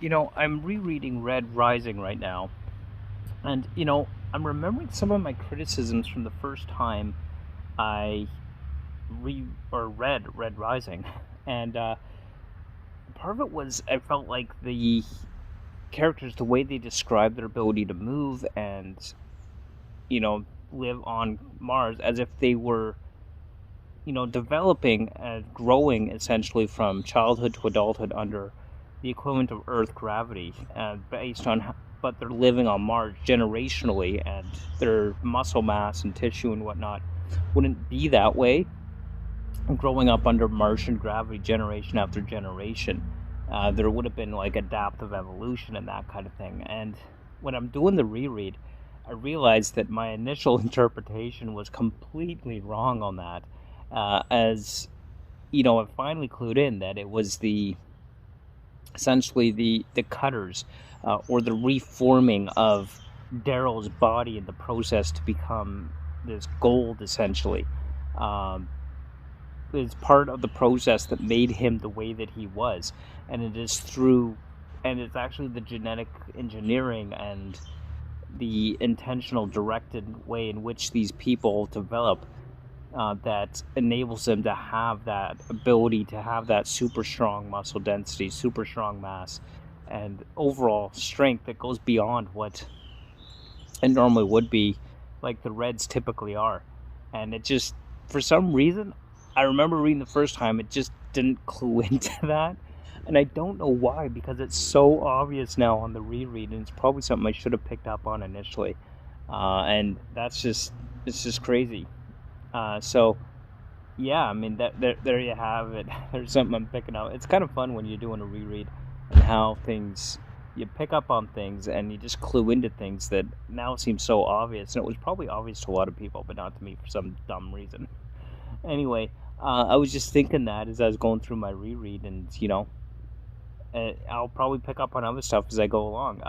I'm rereading Red Rising right now, and I'm remembering some of my criticisms from the first time I read Red Rising, and part of it was I felt like the characters, the way they described their ability to move and you know live on Mars, as if they were developing and growing essentially from childhood to adulthood under the equivalent of Earth gravity, based on, but they're living on Mars generationally, and their muscle mass and tissue and whatnot wouldn't be that way growing up under Martian gravity generation after generation. There would have been like adaptive evolution and that kind of thing. And when I'm doing the reread, I realized that my initial interpretation was completely wrong on that. As I finally clued in that it was essentially the cutters, or the reforming of Daryl's body in the process to become this gold, essentially. Um, is part of the process that made him the way that he was, and it's actually the genetic engineering and the intentional directed way in which these people develop, that enables them to have that ability to have that super strong muscle density, super strong mass, and overall strength that goes beyond what it normally would be, like the Reds typically are. And it just, for some reason, I remember reading the first time, it just didn't clue into that. And I don't know why, because it's so obvious now on the reread, and it's probably something I should have picked up on initially. And it's just crazy. So yeah, I mean there you have it. There's something I'm picking up. It's kind of fun when you're doing a reread, and how things, you pick up on things and you just clue into things that now seem so obvious, and it was probably obvious to a lot of people, but not to me for some dumb reason. Anyway, I was just thinking that as I was going through my reread, and I'll probably pick up on other stuff as I go along.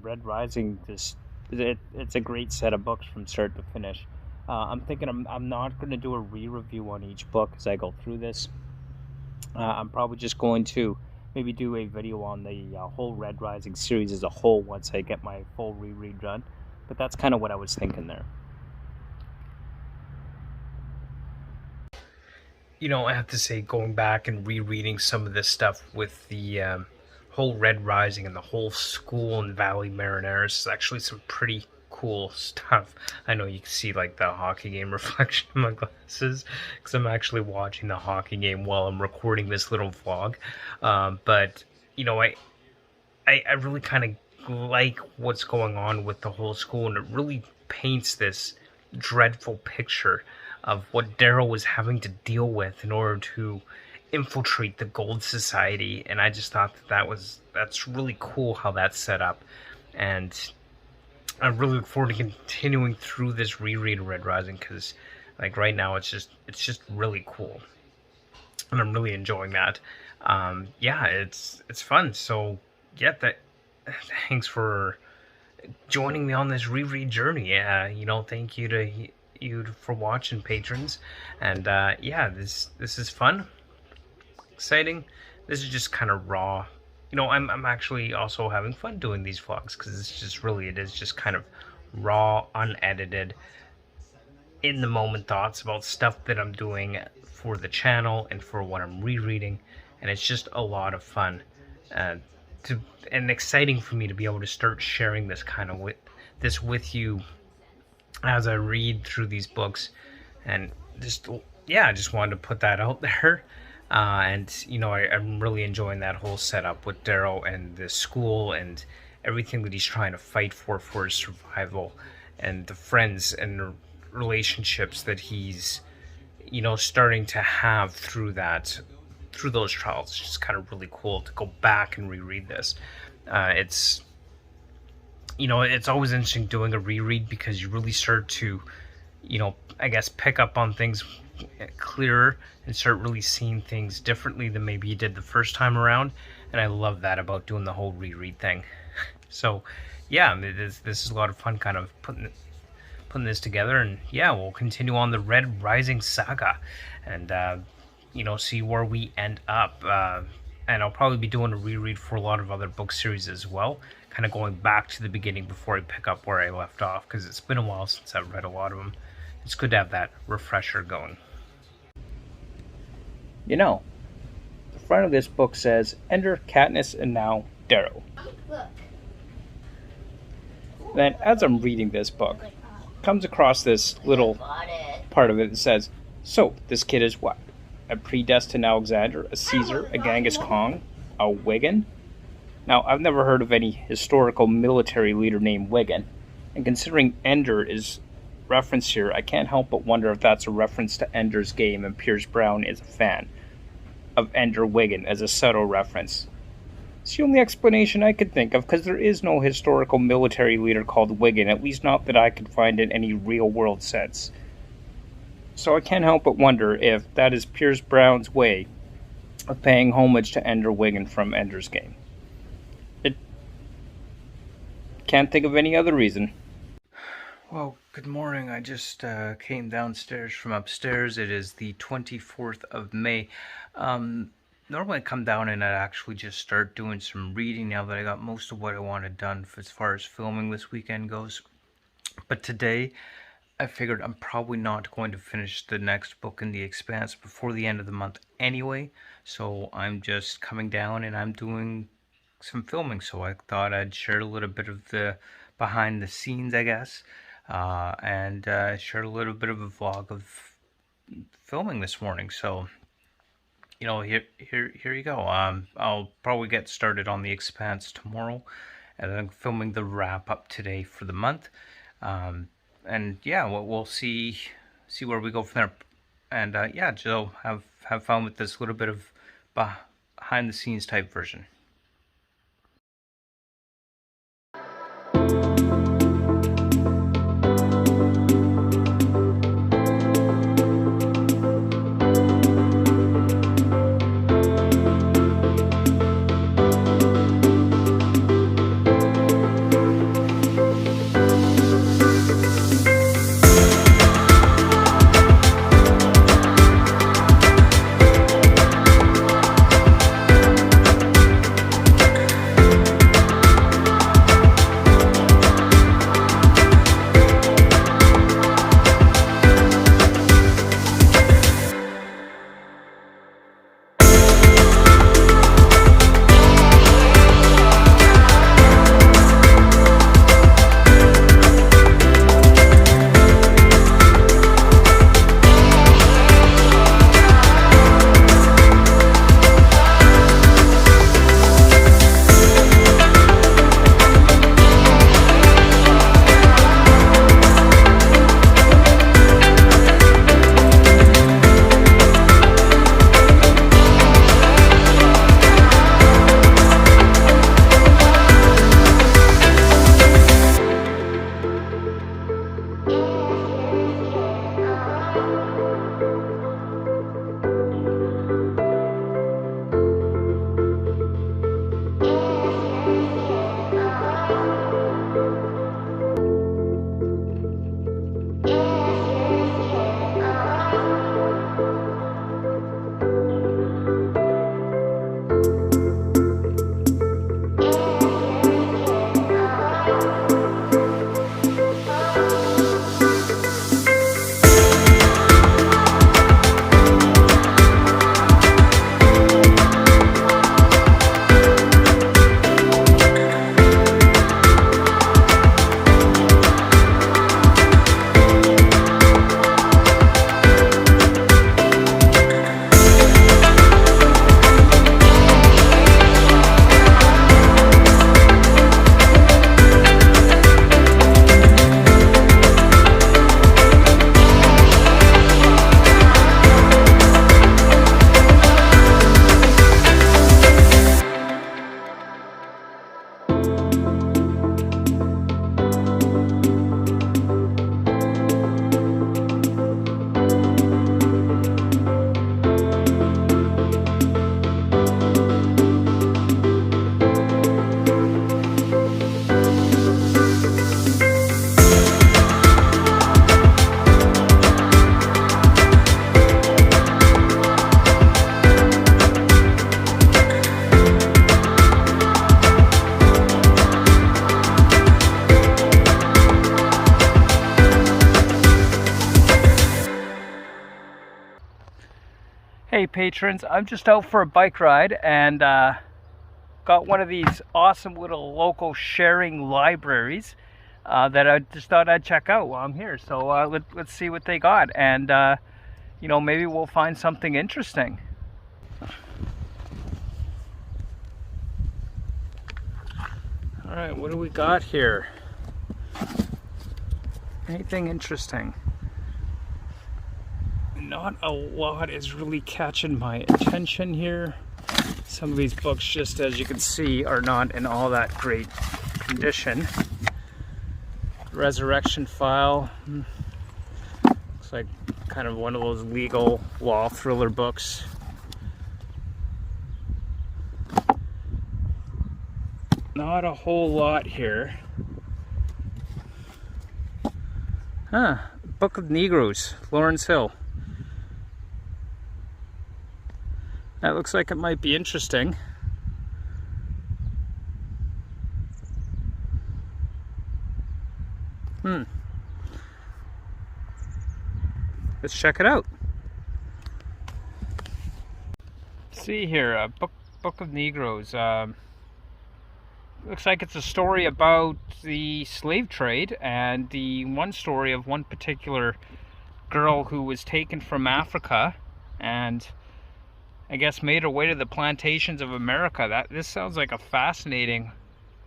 Red Rising, it's a great set of books from start to finish. I'm thinking I'm not going to do a re-review on each book as I go through this. I'm probably just going to maybe do a video on the whole Red Rising series as a whole once I get my full reread done. But that's kind of what I was thinking there. I have to say, going back and rereading some of this stuff with the whole Red Rising and the whole school in Valley Marineris is actually some pretty cool stuff. I know you can see like the hockey game reflection in my glasses, because I'm actually watching the hockey game while I'm recording this little vlog. But I really kind of like what's going on with the whole school, and it really paints this dreadful picture of what Daryl was having to deal with in order to infiltrate the Gold Society. And I just thought that's really cool how that's set up. And I really look forward to continuing through this reread of Red Rising, because like right now it's just really cool, and I'm really enjoying that. Yeah, it's fun. So yeah, thanks for joining me on this reread journey. Thank you to you for watching, patrons. And yeah, this is fun, exciting. This is just kind of raw. I'm actually also having fun doing these vlogs, because it is just kind of raw, unedited, in the moment thoughts about stuff that I'm doing for the channel and for what I'm rereading, and it's just a lot of fun, and exciting for me to be able to start sharing this kind of with you as I read through these books. And I just wanted to put that out there. And I'm really enjoying that whole setup with Daryl and the school and everything that he's trying to fight for his survival, and the friends and the relationships that he's starting to have through those trials. It's just kind of really cool to go back and reread this. It's always interesting doing a reread, because you really start to I guess pick up on things clearer and start really seeing things differently than maybe you did the first time around. And I love that about doing the whole reread thing. So yeah, this is a lot of fun, kind of putting this together. And yeah, we'll continue on the Red Rising saga, and see where we end up. and I'll probably be doing a reread for a lot of other book series as well, kind of going back to the beginning before I pick up where I left off, because it's been a while since I've read a lot of them. It's good to have that refresher going. You know, the front of this book says, Enter Katniss and now Darrow. Then, as I'm reading this book, comes across this little part of it that says, so, this kid is what? A predestined Alexander, a Caesar, a Genghis Khan, a Wigan? Now, I've never heard of any historical military leader named Wigan, and considering Ender is referenced here, I can't help but wonder if that's a reference to Ender's Game and Pierce Brown is a fan of Ender Wigan as a subtle reference. It's the only explanation I could think of, because there is no historical military leader called Wigan, at least not that I could find in any real-world sense. So I can't help but wonder if that is Pierce Brown's way of paying homage to Ender Wigan from Ender's Game. It can't think of any other reason. Well, good morning. I just came downstairs from upstairs. It is the 24th of May. Normally I come down and I'd actually just start doing some reading now that I got most of what I wanted done as far as filming this weekend goes. But today, I figured I'm probably not going to finish the next book in the Expanse before the end of the month anyway. So I'm just coming down and I'm doing some filming. So I thought I'd share a little bit of the behind the scenes, I guess. And share a little bit of a vlog of filming this morning. So, you know, here you go. I'll probably get started on the Expanse tomorrow, and then I'm filming the wrap up today for the month. And yeah, we'll see where we go from there. And yeah, Joe, have fun with this little bit of behind the scenes type version. Hey patrons, I'm just out for a bike ride and got one of these awesome little local sharing libraries that I just thought I'd check out while I'm here. So let's see what they got, and you know, maybe we'll find something interesting. All right, what do we got here? Anything interesting? Not a lot is really catching my attention here. Some of these books, just as you can see, are not in all that great condition. Resurrection File. Looks like kind of one of those legal law thriller books. Not a whole lot here. Huh, Book of Negroes, Lawrence Hill. That looks like it might be interesting. Let's check it out. Let's see here, Book of Negroes. Looks like it's a story about the slave trade, and the one story of one particular girl who was taken from Africa and I guess made her way to the plantations of America. This sounds like a fascinating,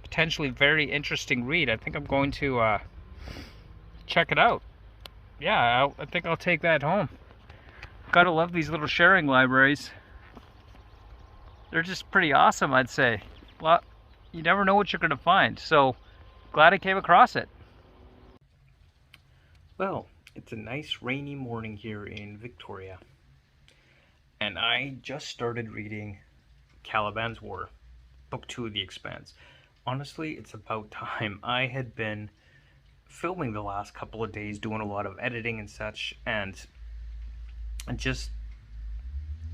potentially very interesting read. I think I'm going to check it out. Yeah, I think I'll take that home. Gotta love these little sharing libraries. They're just pretty awesome, I'd say. Well, you never know what you're gonna find, so glad I came across it. Well, it's a nice rainy morning here in Victoria, and I just started reading Taliban's War, Book 2 of the Expanse. Honestly, it's about time. I had been filming the last couple of days, doing a lot of editing and such, and it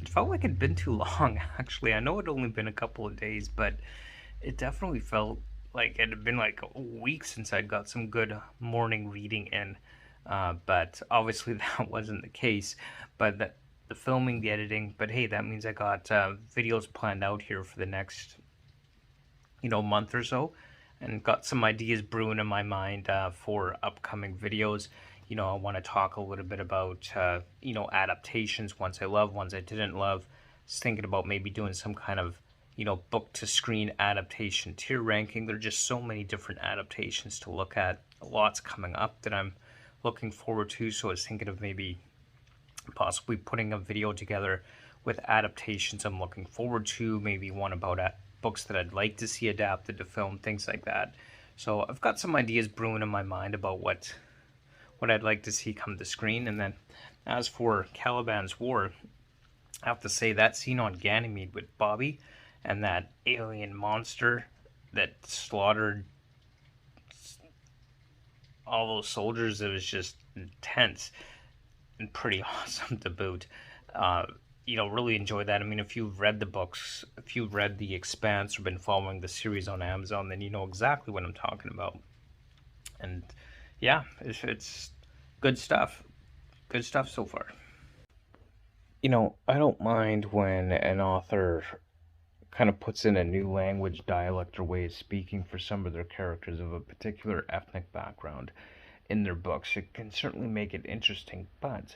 felt like it'd been too long, actually. I know it'd only been a couple of days, but it definitely felt like it had been like a week since I'd got some good morning reading in. But obviously that wasn't the case. But the filming, the editing, but hey, that means I got videos planned out here for the next, month or so, and got some ideas brewing in my mind for upcoming videos. I want to talk a little bit about, adaptations, ones I love, ones I didn't love. Just thinking about maybe doing some kind of, book to screen adaptation tier ranking. There are just so many different adaptations to look at. Lots coming up that I'm looking forward to. So I was thinking of maybe possibly putting a video together with adaptations I'm looking forward to. Maybe one about books that I'd like to see adapted to film, things like that. So I've got some ideas brewing in my mind about what I'd like to see come to screen. And then as for Taliban's War, I have to say that scene on Ganymede with Bobby and that alien monster that slaughtered all those soldiers, it was just intense and pretty awesome to boot. Really enjoyed that. I mean, if you've read the books, if you've read The Expanse or been following the series on Amazon, then you know exactly what I'm talking about. And yeah, it's good stuff. Good stuff so far. I don't mind when an author kind of puts in a new language, dialect, or way of speaking for some of their characters of a particular ethnic background in their books. It can certainly make it interesting, but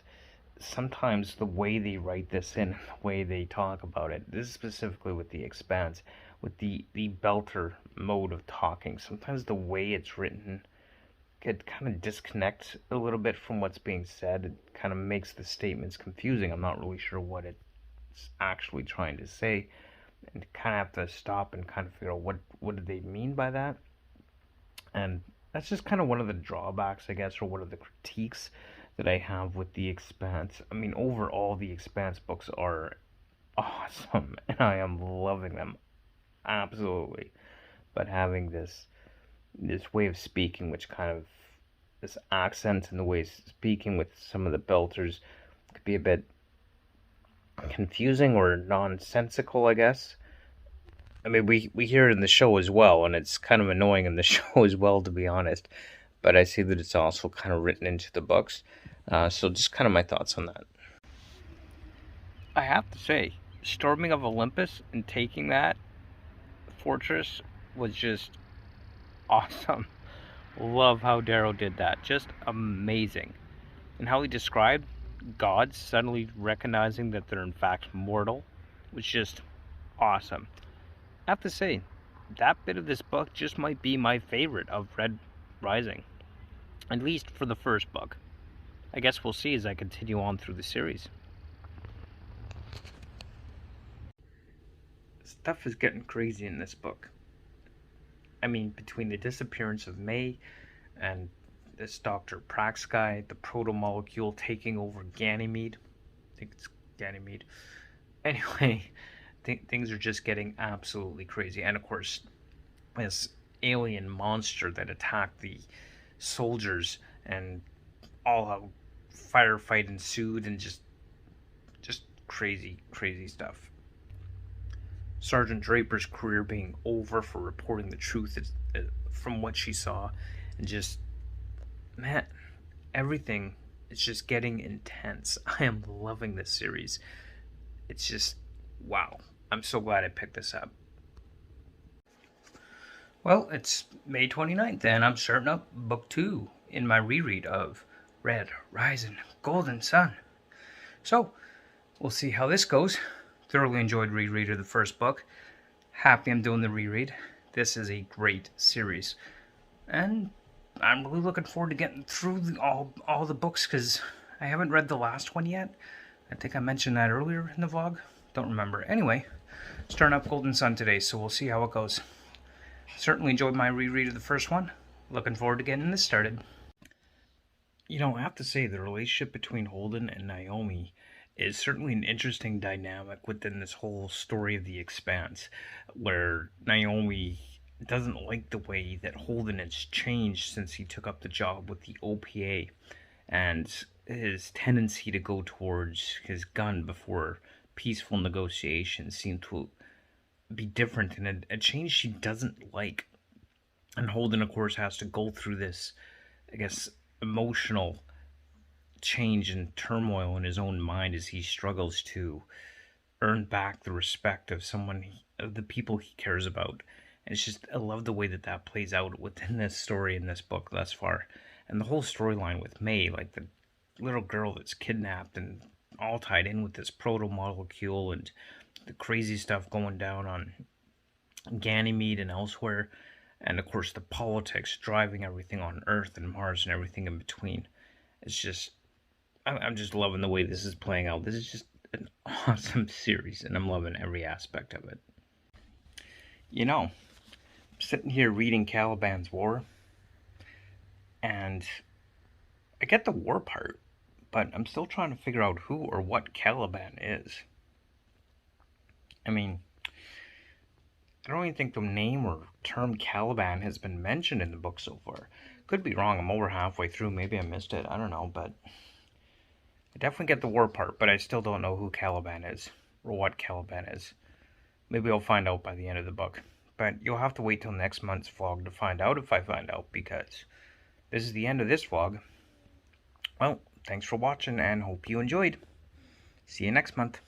sometimes the way they write this in, the way they talk about it, this is specifically with The Expanse, with the belter mode of talking, sometimes the way it's written could kind of disconnect a little bit from what's being said. It kind of makes the statements confusing. I'm not really sure what it's actually trying to say, and kind of have to stop and kind of figure out what do they mean by that. And that's just kind of one of the drawbacks, I guess, or one of the critiques that I have with The Expanse. I mean, overall, The Expanse books are awesome, and I am loving them, absolutely. But having this way of speaking, which kind of, this accent and the way of speaking with some of the belters could be a bit confusing or nonsensical, I guess. I mean, we hear it in the show as well, and it's kind of annoying in the show as well, to be honest. But I see that it's also kind of written into the books. So just kind of my thoughts on that. I have to say, storming of Olympus and taking that fortress was just awesome. Love how Darrow did that. Just amazing. And how he described gods suddenly recognizing that they're in fact mortal was just awesome. I have to say, that bit of this book just might be my favorite of Red Rising, at least for the first book. I guess we'll see as I continue on through the series. Stuff is getting crazy in this book. I mean, between the disappearance of May and this Dr. Prax guy, the proto-molecule taking over Ganymede. I think it's Ganymede. Anyway, things are just getting absolutely crazy. And of course, this alien monster that attacked the soldiers, and all how firefight ensued, and just crazy, crazy stuff. Sergeant Draper's career being over for reporting the truth from what she saw, and just, man, everything is just getting intense. I am loving this series. It's just, wow. I'm so glad I picked this up. Well, it's May 29th, and I'm starting up book 2 in my reread of Red Rising, Golden Sun. So, we'll see how this goes. Thoroughly enjoyed reread of the first book. Happy I'm doing the reread. This is a great series. And I'm really looking forward to getting through all the books, because I haven't read the last one yet. I think I mentioned that earlier in the vlog. Don't remember. Anyway, starting up Golden Sun today, so we'll see how it goes. Certainly enjoyed my reread of the first one. Looking forward to getting this started. You know, I have to say, the relationship between Holden and Naomi is certainly an interesting dynamic within this whole story of the Expanse, where Naomi doesn't like the way that Holden has changed since he took up the job with the OPA, and his tendency to go towards his gun before peaceful negotiations seem to be different, and a change she doesn't like. And Holden, of course, has to go through this, I guess, emotional change and turmoil in his own mind as he struggles to earn back the respect of of the people he cares about. And it's just, I love the way that plays out within this story in this book thus far. And the whole storyline with May, like the little girl that's kidnapped, and all tied in with this proto-molecule and the crazy stuff going down on Ganymede and elsewhere. And of course the politics driving everything on Earth and Mars and everything in between. It's just, I'm just loving the way this is playing out. This is just an awesome series, and I'm loving every aspect of it. You know, I'm sitting here reading Caliban's War, and I get the war part, but I'm still trying to figure out who or what Caliban is. I mean, I don't even think the name or term Caliban has been mentioned in the book so far. Could be wrong, I'm over halfway through, maybe I missed it, I don't know, but I definitely get the war part, but I still don't know who Caliban is, or what Caliban is. Maybe I'll find out by the end of the book. But you'll have to wait till next month's vlog to find out if I find out, because this is the end of this vlog. Well, thanks for watching, and hope you enjoyed. See you next month.